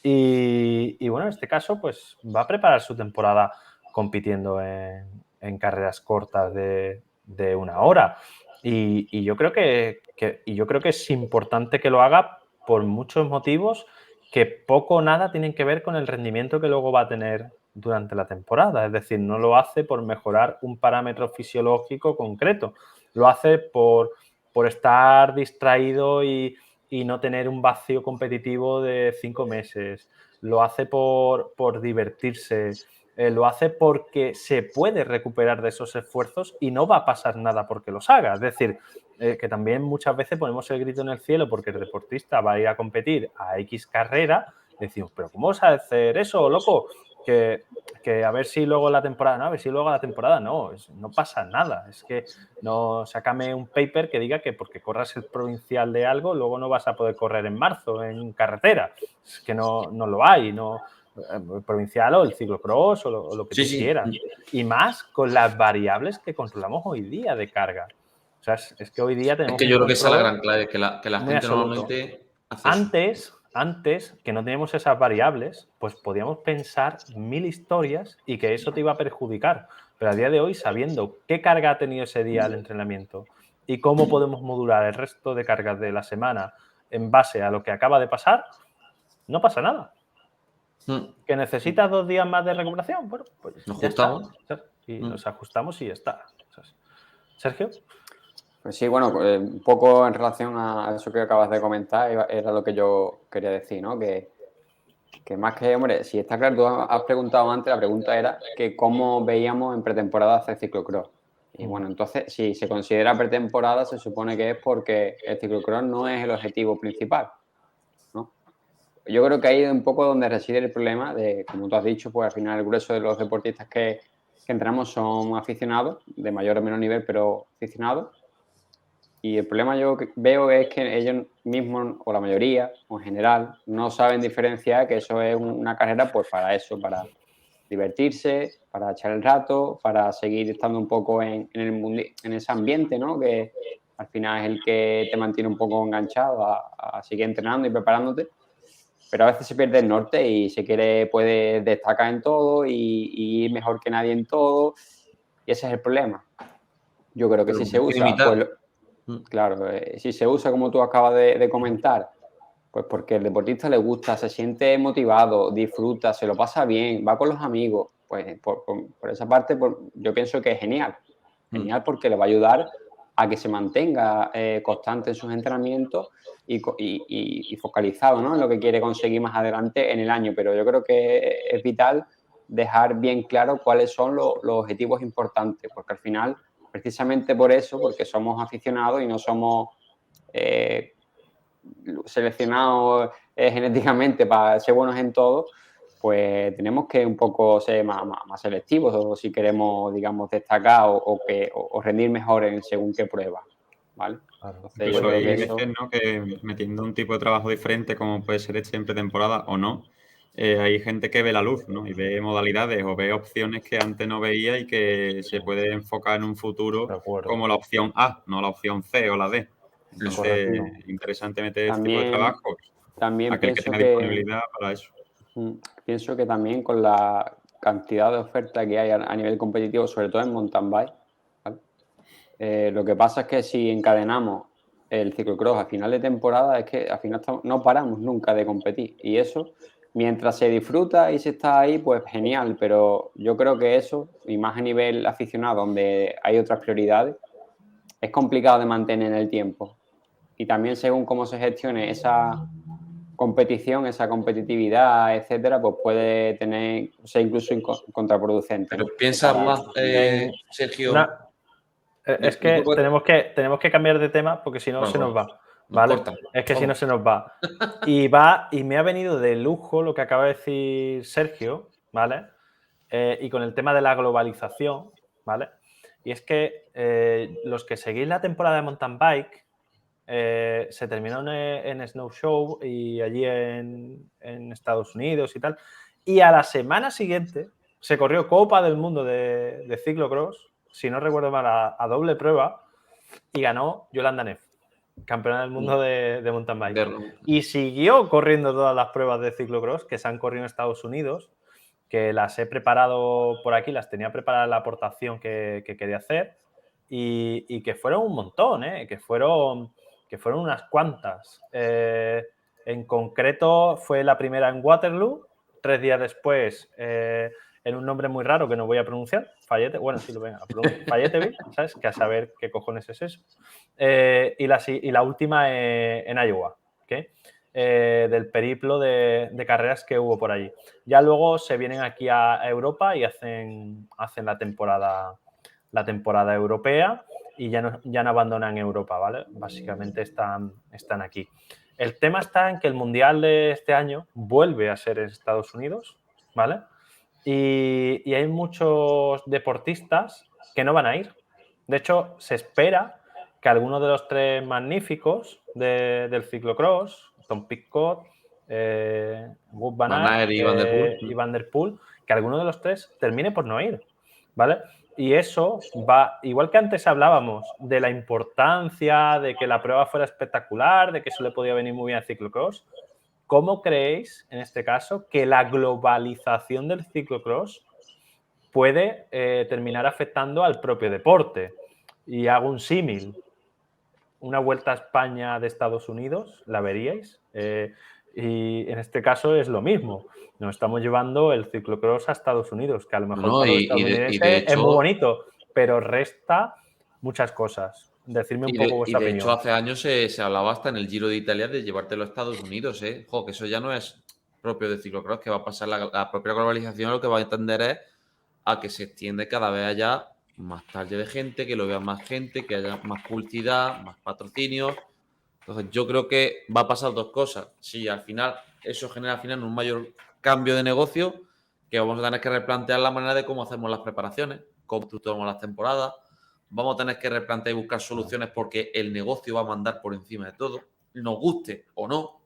Y bueno, en este caso, pues va a preparar su temporada compitiendo en carreras cortas de 1 hora. Y yo creo que es importante que lo haga por muchos motivos que poco o nada tienen que ver con el rendimiento que luego va a tener durante la temporada. Es decir, no lo hace por mejorar un parámetro fisiológico concreto. Lo hace por estar distraído y no tener un vacío competitivo de 5 meses. Lo hace por divertirse. Lo hace porque se puede recuperar de esos esfuerzos y no va a pasar nada porque los haga. Es decir, que también muchas veces ponemos el grito en el cielo porque el deportista va a ir a competir a X carrera y decimos, pero ¿cómo vas a hacer eso, loco? Que a ver si luego la temporada, no, a ver si luego la temporada, no pasa nada. Es que no, sácame un paper que diga que porque corras el provincial de algo, luego no vas a poder correr en marzo en carretera. Es que no lo hay, no. El provincial o el ciclocross o lo que tú quieras. Y más con las variables que controlamos hoy día de carga. O sea, es que hoy día tenemos. Es que yo creo que esa es la gran clave, que la gente absoluto. Normalmente hace antes, que no teníamos esas variables, pues podíamos pensar 1000 historias y que eso te iba a perjudicar. Pero a día de hoy, sabiendo qué carga ha tenido ese día el entrenamiento y cómo podemos modular el resto de cargas de la semana en base a lo que acaba de pasar, no pasa nada. ¿Que necesitas 2 días más de recuperación? Bueno, pues nos ya ajustamos. Está. Y nos ajustamos y ya está. Sergio. Pues sí, bueno, un poco en relación a eso que acabas de comentar, era lo que yo quería decir, ¿no? Que más que, hombre, si está claro, tú has preguntado antes, la pregunta era que cómo veíamos en pretemporada hacer ciclocross. Y bueno, entonces, si se considera pretemporada, se supone que es porque el ciclocross no es el objetivo principal, ¿no? Yo creo que ahí es un poco donde reside el problema de, como tú has dicho, pues al final el grueso de los deportistas que entramos son aficionados, de mayor o menor nivel, pero aficionados. Y el problema yo veo es que ellos mismos, o la mayoría, o en general, no saben diferenciar que eso es una carrera pues para eso, para divertirse, para echar el rato, para seguir estando un poco en ese ambiente, ¿no? Que al final es el que te mantiene un poco enganchado a seguir entrenando y preparándote. Pero a veces se pierde el norte y puede destacar en todo y ir mejor que nadie en todo. Y ese es el problema. Yo creo que si se usa, pues, claro, si se usa como tú acabas de comentar, pues porque el deportista le gusta, se siente motivado, disfruta, se lo pasa bien, va con los amigos, pues por esa parte yo pienso que es genial. Genial porque le va a ayudar a que se mantenga constante en sus entrenamientos y focalizado, ¿no? En lo que quiere conseguir más adelante en el año. Pero yo creo que es vital dejar bien claro cuáles son los objetivos importantes, porque al final, precisamente por eso, porque somos aficionados y no somos seleccionados genéticamente para ser buenos en todo, pues tenemos que un poco ser más selectivos o si queremos, digamos, destacar o rendir mejor en según qué prueba. ¿vale? Claro. Entonces, yo Incluso creo hay que veces, eso... ¿no?, que metiendo un tipo de trabajo diferente, como puede ser este en pretemporada o no, hay gente que ve la luz, ¿no? Y ve modalidades o ve opciones que antes no veía y que se puede enfocar en un De futuro acuerdo. como la opción A, no la opción C o la D. Entonces, Correcto. interesante meter este tipo de trabajos. También Aquel que pienso tenga que... disponibilidad para eso. Pienso que también con la cantidad de oferta que hay a nivel competitivo, sobre todo en mountain bike, ¿vale? Lo que pasa es que si encadenamos el ciclocross a final de temporada, es que al final no paramos nunca de competir. Y eso, mientras se disfruta y se está ahí, pues genial. Pero yo creo que eso, y más a nivel aficionado, donde hay otras prioridades, es complicado de mantener en el tiempo. Y también según cómo se gestione esa competición, esa competitividad, etcétera, pues puede tener, o sea, incluso contraproducente, Pero ¿no? De piensas cara más, En Sergio. Es que tenemos que cambiar de tema porque si no Bueno, se nos va, nos ¿vale? cortan. Es que si no Vamos. se nos va. Y me ha venido de lujo lo que acaba de decir Sergio, ¿vale? Y con el tema de la globalización, ¿vale? Y es que los que seguís la temporada de mountain bike se terminó en Snow Show y allí en Estados Unidos y tal. Y a la semana siguiente se corrió Copa del Mundo de ciclocross, si no recuerdo mal, a doble prueba, y ganó Yolanda Neff, campeona del mundo de mountain bike. Y siguió corriendo todas las pruebas de ciclocross que se han corrido en Estados Unidos, que las he preparado por aquí, las tenía preparada la aportación que quería hacer, y que fueron un montón, que fueron unas cuantas. En concreto, fue la primera en Waterloo, 3 días después, en un nombre muy raro que no voy a pronunciar, Fayetteville, bueno, sí lo venga, Fayetteville, ¿sabes? Que a saber qué cojones es eso. Y la última en Iowa, ¿ok? Del periplo de carreras que hubo por allí. Ya luego se vienen aquí a Europa y hacen la temporada europea y ya no abandonan Europa, ¿vale? Básicamente están aquí. El tema está en que el Mundial de este año vuelve a ser en Estados Unidos, ¿vale? Y hay muchos deportistas que no van a ir. De hecho, se espera que algunos de los 3 magníficos del ciclocross, Tom Pidcock, Wout van Aert y Van der Poel, que alguno de los 3 termine por no ir, ¿vale? Y eso va, igual que antes hablábamos de la importancia de que la prueba fuera espectacular, de que eso le podía venir muy bien al ciclocross, ¿cómo creéis, en este caso, que la globalización del ciclocross puede terminar afectando al propio deporte? Y hago un símil. Una Vuelta a España de Estados Unidos, ¿la veríais? Y en este caso es lo mismo. Nos estamos llevando el ciclocross a Estados Unidos, que a lo mejor No, para los y de estadounidenses es muy hecho, bonito, pero resta muchas cosas. Decidme un poco vuestra opinión. hace años se hablaba hasta en el Giro de Italia de llevártelo a Estados Unidos, ¿eh? Jo, que eso ya no es propio de ciclocross, que va a pasar la propia globalización, lo que va a entender es a que se extiende cada vez haya más talle de gente, que lo vea más gente, que haya más publicidad, más patrocinios. Entonces, yo creo que va a pasar 2 cosas. Si al final eso genera al final un mayor cambio de negocio, que vamos a tener que replantear la manera de cómo hacemos las preparaciones, cómo estructuramos las temporadas. Vamos a tener que replantear y buscar soluciones porque el negocio va a mandar por encima de todo. Nos guste o no,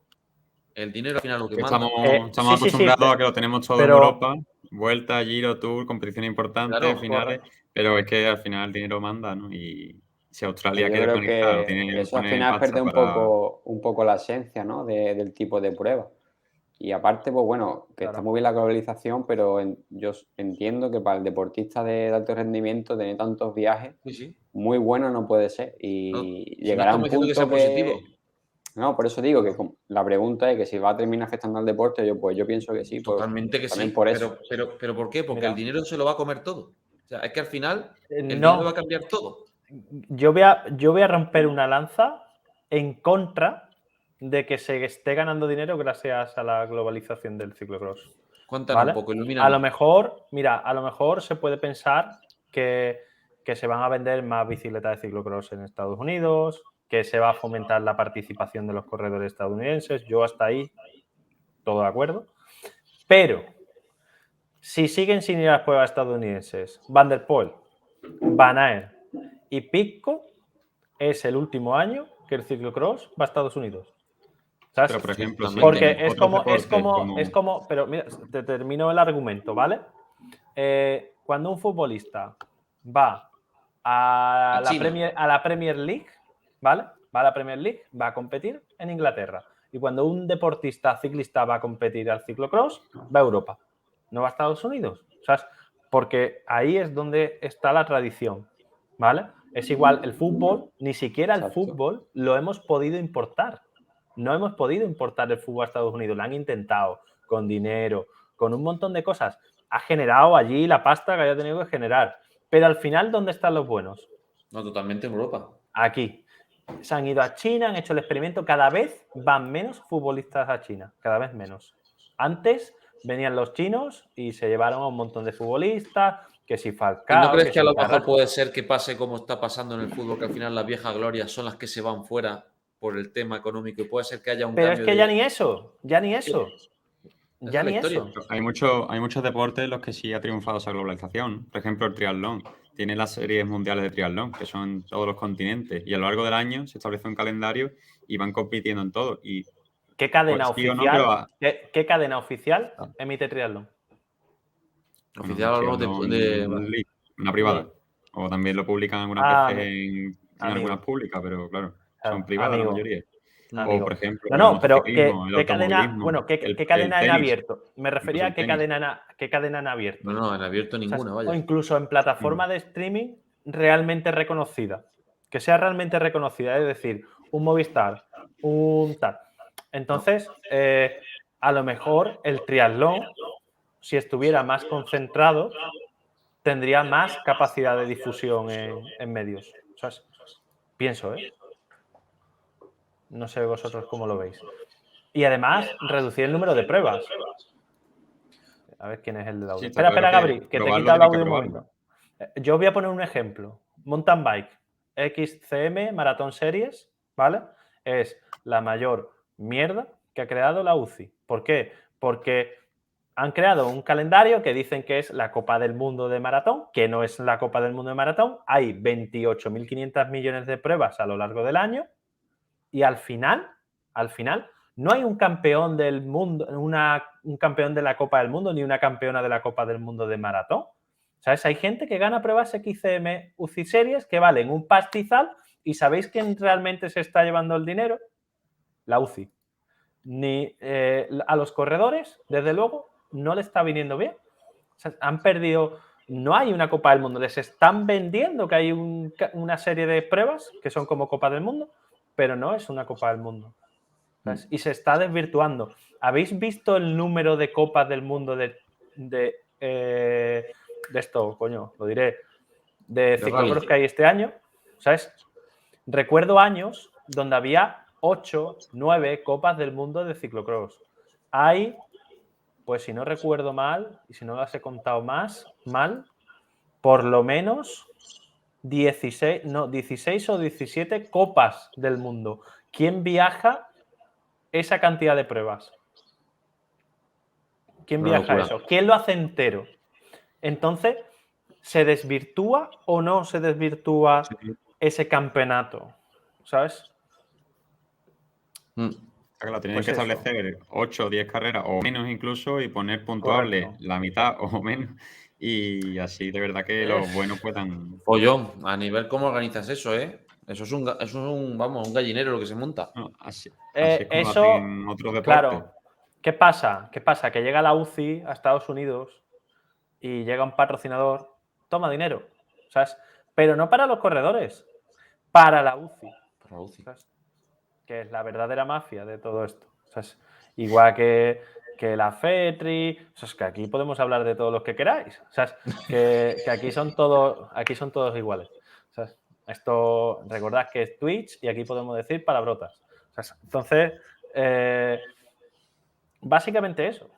el dinero al final es lo que manda. Estamos acostumbrados a que lo tenemos todo en pero Europa, Vuelta, Giro, Tour, competiciones importantes, Claro, finales, pero es que al final el dinero manda, ¿no? Y si Pero Australia yo quiere creo organizar, que eso al pone final pasta pierde para... un poco la esencia, ¿no? del tipo de prueba. Y aparte, pues bueno, que está claro. muy bien la globalización, pero yo entiendo que para el deportista de alto rendimiento tener tantos viajes, sí. muy bueno no puede ser. No, Y si no llegará un estamos diciendo que sea punto positivo. No, por eso digo que la pregunta es que si va a terminar afectando al deporte, yo pienso que sí, Totalmente que también sí. por eso. Pero ¿por qué? Porque Mira, el dinero se lo va a comer todo. O sea, es que al final el dinero va a no. cambiar todo. Yo voy a romper una lanza en contra de que se esté ganando dinero gracias a la globalización del ciclocross. Cuéntanos un ¿Vale? poco, A lo ilumínanos. mejor, mira, a lo mejor se puede pensar que se van a vender más bicicletas de ciclocross en Estados Unidos, que se va a fomentar la participación de los corredores estadounidenses. Yo hasta ahí todo de acuerdo. Pero si siguen sin ir a las pruebas estadounidenses, Van der Poel, Van Aert y Pidcock, es el último año que el ciclocross va a Estados Unidos. ¿Sabes? Pero, por ejemplo, sí, Porque en es otros como, deportes, pero mira, te termino el argumento, ¿vale? Cuando un futbolista va a China. la Premier League, ¿vale? Va a la Premier League, va a competir en Inglaterra. Y cuando un deportista ciclista va a competir al ciclocross, va a Europa, no va a Estados Unidos, ¿sabes? Porque ahí es donde está la tradición, ¿vale? Es igual el fútbol, ni siquiera el Exacto. fútbol lo hemos podido importar. No hemos podido importar el fútbol a Estados Unidos, lo han intentado con dinero, con un montón de cosas. Ha generado allí la pasta que haya tenido que generar. Pero al final, ¿dónde están los buenos? No, totalmente en Europa. Aquí. Se han ido a China, han hecho el experimento. Cada vez van menos futbolistas a China. Cada vez menos. Antes venían los chinos y se llevaron a un montón de futbolistas, que si ¿Y no Falcao, crees que que a si lo mejor Carrasco. puede ser que pase como está pasando en el fútbol, que al final las viejas glorias son las que se van fuera por el tema económico y puede ser que haya un Pero es cambio que de... ya ni eso, ya ni eso. Esa Ya es la ni historia. eso. hay muchos deportes en los que sí ha triunfado esa globalización. Por ejemplo, el triatlón. Tiene las series mundiales de triatlón, que son en todos los continentes. Y a lo largo del año se establece un calendario y van compitiendo en todo. Y ¿Qué cadena pues sí o no, pero oficial? ¿Qué cadena oficial emite triatlón? bueno, Oficial hablamos triatlón vale. league, una privada. O también lo publican algunas veces en algunas Amigo, públicas, pero claro, son claro, privadas la amigo, mayoría. O, por amigo. ejemplo, el No, pero motociclismo, el ¿qué cadena, automovilismo, bueno, qué el cadena en tenis, abierto? Me incluso refería a el tenis. qué cadena en abierto. No, en abierto O sea, ninguna, o vaya. incluso en plataforma de streaming realmente reconocida. Que sea realmente reconocida, es decir, un Movistar, un tal. Entonces, a lo mejor el triatlón, si estuviera más concentrado, tendría más capacidad de difusión en medios. ¿Sabes? Pienso, ¿eh? No sé vosotros cómo lo veis. Y además, reducir el número de pruebas. A ver quién es el del audio. Sí, está Espera, claro Gabri, que que te he probarlo quitado el tienen que audio un probarlo. momento. Yo voy a poner un ejemplo. Mountain Bike XCM Marathon Series, ¿vale? Es la mayor mierda que ha creado la UCI. ¿Por qué? Porque han creado un calendario que dicen que es la Copa del Mundo de Maratón, que no es la Copa del Mundo de Maratón. Hay 28.500 millones de pruebas a lo largo del año y al final, no hay un campeón del mundo, un campeón de la Copa del Mundo ni una campeona de la Copa del Mundo de maratón. ¿Sabes? Hay gente que gana pruebas XCM UCI Series que valen un pastizal y ¿sabéis quién realmente se está llevando el dinero? La UCI. Ni a los corredores, desde luego, no le está viniendo bien. O sea, han perdido, no hay una Copa del Mundo, les están vendiendo que hay una serie de pruebas que son como Copa del Mundo, pero no es una Copa del Mundo. ¿Sabes? Y se está desvirtuando. ¿Habéis visto el número de Copas del Mundo de esto, coño, lo diré, de ciclocross que hay este año? ¿Sabes? Recuerdo años donde había 8, 9 Copas del Mundo de ciclocross. Hay, pues si no recuerdo mal, y si no las he contado mal, por lo menos 16 o 17 Copas del Mundo. ¿Quién viaja esa cantidad de pruebas? ¿Quién Una viaja locura. eso? ¿Quién lo hace entero? Entonces, ¿se desvirtúa o no se desvirtúa ese campeonato? ¿Sabes? Claro, tienen Pues que eso. establecer 8 o 10 carreras o menos incluso y poner puntuable Correcto. la mitad o menos y así de verdad que los buenos puedan... Follón, a nivel cómo organizas eso, ¿eh? Eso es vamos, un gallinero lo que se monta. No, así es como lo hacen Eso, en otros deportes. claro. ¿Qué pasa? Que llega la UCI a Estados Unidos y llega un patrocinador, toma dinero, ¿sabes? Pero no para los corredores, para la UCI, Para la UCI. ¿sabes? Que es la verdadera mafia de todo esto, ¿sabes? Igual que la FETRI, o sea, es que aquí podemos hablar de todos los que queráis, ¿sabes? Que aquí son todos iguales, ¿sabes? Esto, recordad que es Twitch y aquí podemos decir palabrotas, ¿sabes? Entonces, básicamente eso.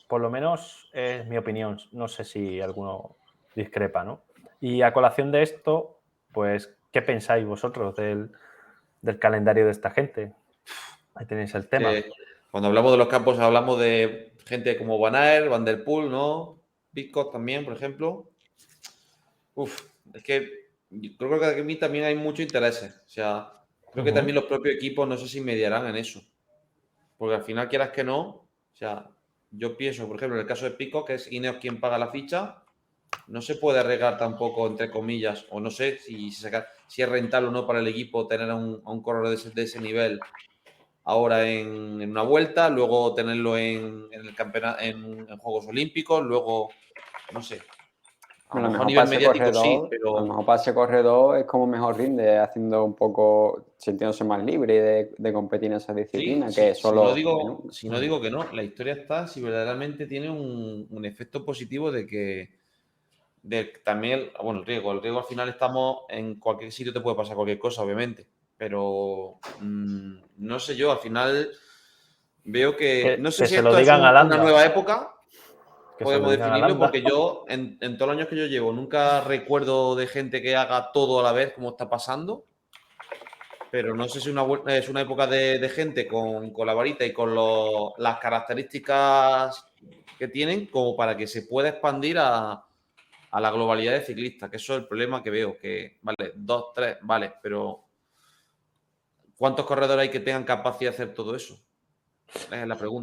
Por lo menos es mi opinión. No sé si alguno discrepa, ¿no? Y a colación de esto, pues, ¿qué pensáis vosotros del calendario de esta gente? Ahí tenéis el tema. Cuando hablamos de los campos, hablamos de gente como Van Aert, Van der Poel, ¿no? Pidcock también, por ejemplo. Es que yo creo que a mí también hay muchos intereses. O sea, creo que también los propios equipos no sé si mediarán en eso. Porque al final, quieras que no, o sea, yo pienso, por ejemplo, en el caso de Pico, que es Ineos quien paga la ficha, no se puede arriesgar tampoco, entre comillas, o no sé si es rentable o no para el equipo tener a un corredor de ese nivel ahora en una vuelta, luego tenerlo en el campeonato, en Juegos Olímpicos, luego, no sé. A A lo lo mejor a mejor nivel para ese mediático sí, corredor, a lo pero mejor para ese corredor es como mejor rinde, haciendo un poco, sintiéndose más libre de competir en esa sí, disciplina, que sí, si no solo en digo, una. si no digo que no, la historia está si verdaderamente tiene un efecto positivo de que también, bueno, el riesgo al final estamos en cualquier sitio, te puede pasar cualquier cosa, obviamente, pero no sé yo, al final veo que, no sé Que si se lo esto es digan a una Landa. nueva época, Que se lo podemos digan a definirlo, Landa. porque yo en todos los años que yo llevo nunca recuerdo de gente que haga todo a la vez como está pasando, pero no sé si es una época de gente con la varita y con las características que tienen como para que se pueda expandir a la globalidad de ciclistas, que eso es el problema que veo, que, vale, 2, 3, vale, pero ¿cuántos corredores hay que tengan capacidad de hacer todo eso? Es la pregunta.